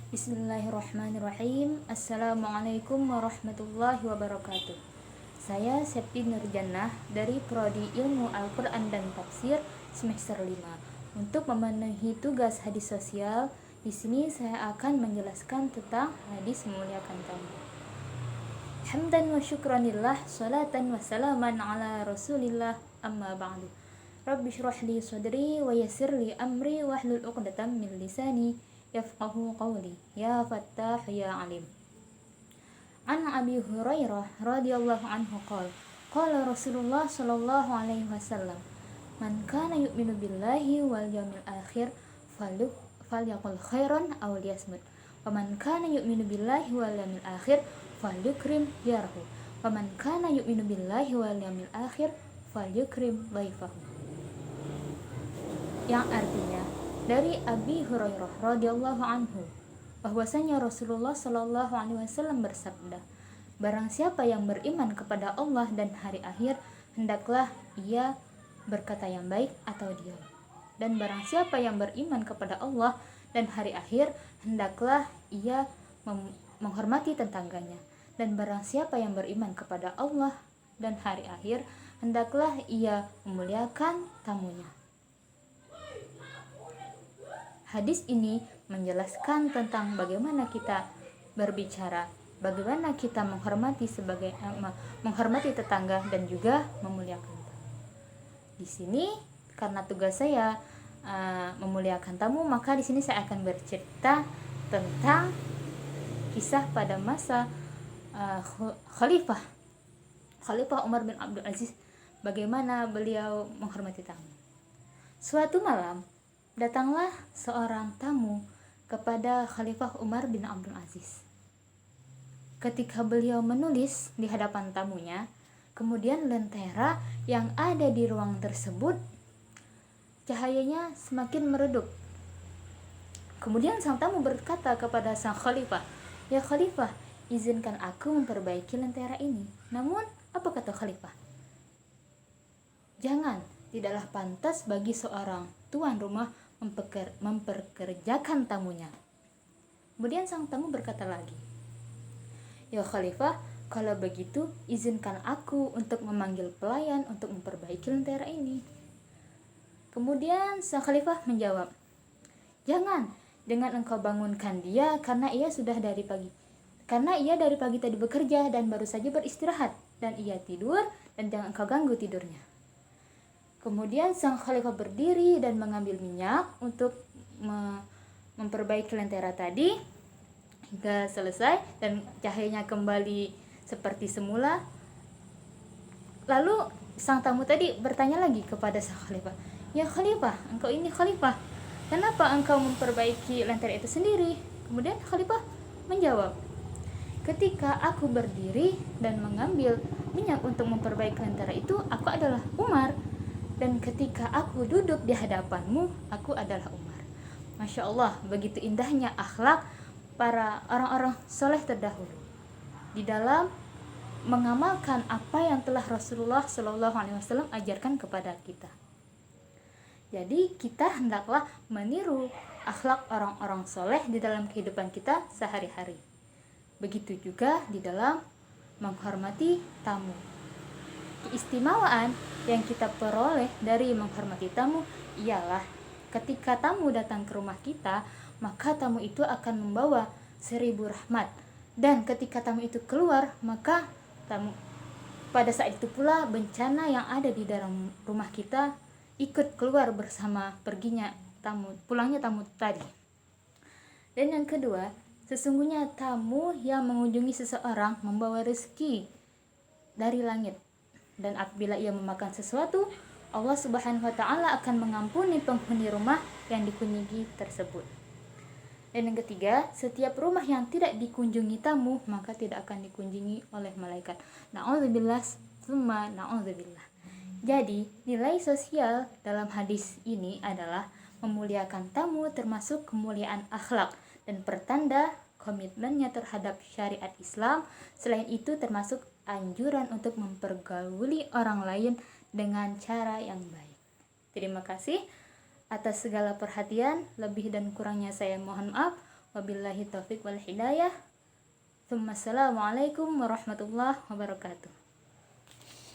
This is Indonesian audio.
Bismillahirrahmanirrahim. Assalamualaikum warahmatullahi wabarakatuh. Saya Septi Nurjannah dari Prodi Ilmu Al-Quran dan Tafsir semester 5. Untuk memenuhi tugas hadis sosial, di sini saya akan menjelaskan tentang hadis memuliakan tamu. Hamdan wa syukranillah, salatan wa salaman ala rasulillah, amma ba'du. Rabbi syrah li sadri wa yassir li amri wahlul 'uqdatam min lisani yafqahu qawli. Ya Fattah ya Alim. An Abi Hurairah radhiyallahu anhu qala Rasulullah sallallahu alaihi wasallam, man kana yu'minu billahi wal yawmil akhir falyaqul khairan aw liyasmut. Wa man kana yu'minu billahi wal yawmil akhir falyukrim jarahu. Wa man kana yu'minu billahi wal yawmil akhir falyukrim dhaifahu. Yang artinya, dari Abi Hurairah radhiyallahu anhu bahwasanya Rasulullah shallallahu alaihi wasallam bersabda, barang siapa yang beriman kepada Allah dan hari akhir, hendaklah ia berkata yang baik atau diam. Dan barang siapa yang beriman kepada Allah dan hari akhir, hendaklah ia menghormati tetangganya. Dan barang siapa yang beriman kepada Allah dan hari akhir, hendaklah ia memuliakan tamunya. Hadis ini menjelaskan tentang bagaimana kita berbicara, bagaimana kita menghormati tetangga dan juga memuliakan tamu. Di sini karena tugas saya memuliakan tamu, maka di sini saya akan bercerita tentang kisah pada masa Khalifah Umar bin Abdul Aziz, bagaimana beliau menghormati tamu. Suatu malam datanglah seorang tamu kepada Khalifah Umar bin Abdul Aziz. Ketika beliau menulis di hadapan tamunya, kemudian lentera yang ada di ruang tersebut cahayanya semakin meredup. Kemudian sang tamu berkata kepada sang khalifah, "Ya khalifah, izinkan aku memperbaiki lentera ini." Namun, apa kata khalifah? "Jangan, tidaklah pantas bagi seorang tuan rumah memperkerjakan tamunya." Kemudian sang tamu berkata lagi, "Ya khalifah, kalau begitu izinkan aku untuk memanggil pelayan untuk memperbaiki lentera ini." Kemudian sang khalifah menjawab, "Jangan, dengan engkau bangunkan dia karena ia dari pagi tadi bekerja dan baru saja beristirahat, dan ia tidur, dan jangan engkau ganggu tidurnya." Kemudian sang khalifah berdiri dan mengambil minyak untuk memperbaiki lentera tadi hingga selesai dan cahayanya kembali seperti semula. Lalu sang tamu tadi bertanya lagi kepada sang khalifah, "Ya khalifah, engkau ini khalifah, kenapa engkau memperbaiki lentera itu sendiri?" Kemudian khalifah menjawab, "Ketika aku berdiri dan mengambil minyak untuk memperbaiki lentera itu, aku adalah Umar. Dan ketika aku duduk di hadapanmu, aku adalah Umar." Masya Allah, begitu indahnya akhlak para orang-orang soleh terdahulu di dalam mengamalkan apa yang telah Rasulullah SAW ajarkan kepada kita. Jadi kita hendaklah meniru akhlak orang-orang soleh di dalam kehidupan kita sehari-hari. Begitu juga di dalam menghormati tamu. Keistimewaan yang kita peroleh dari menghormati tamu ialah ketika tamu datang ke rumah kita, maka tamu itu akan membawa 1000 rahmat. Dan ketika tamu itu keluar, maka pada saat itu pula bencana yang ada di dalam rumah kita ikut keluar bersama pulangnya tamu tadi. Dan yang kedua, sesungguhnya tamu yang mengunjungi seseorang membawa rezeki dari langit. Dan apabila ia memakan sesuatu, Allah Subhanahu wa ta'ala akan mengampuni penghuni rumah yang dikunjungi tersebut. Dan yang ketiga, setiap rumah yang tidak dikunjungi tamu, maka tidak akan dikunjungi oleh malaikat. Na'udzubillah, tsumma na'udzubillah. Jadi, nilai sosial dalam hadis ini adalah memuliakan tamu termasuk kemuliaan akhlak dan pertanda komitmennya terhadap syariat Islam. Selain itu termasuk anjuran untuk mempergauli orang lain dengan cara yang baik. Terima kasih atas segala perhatian, lebih dan kurangnya saya mohon maaf. Wabillahi taufiq wal hidayah. Assalamualaikum warahmatullahi wabarakatuh.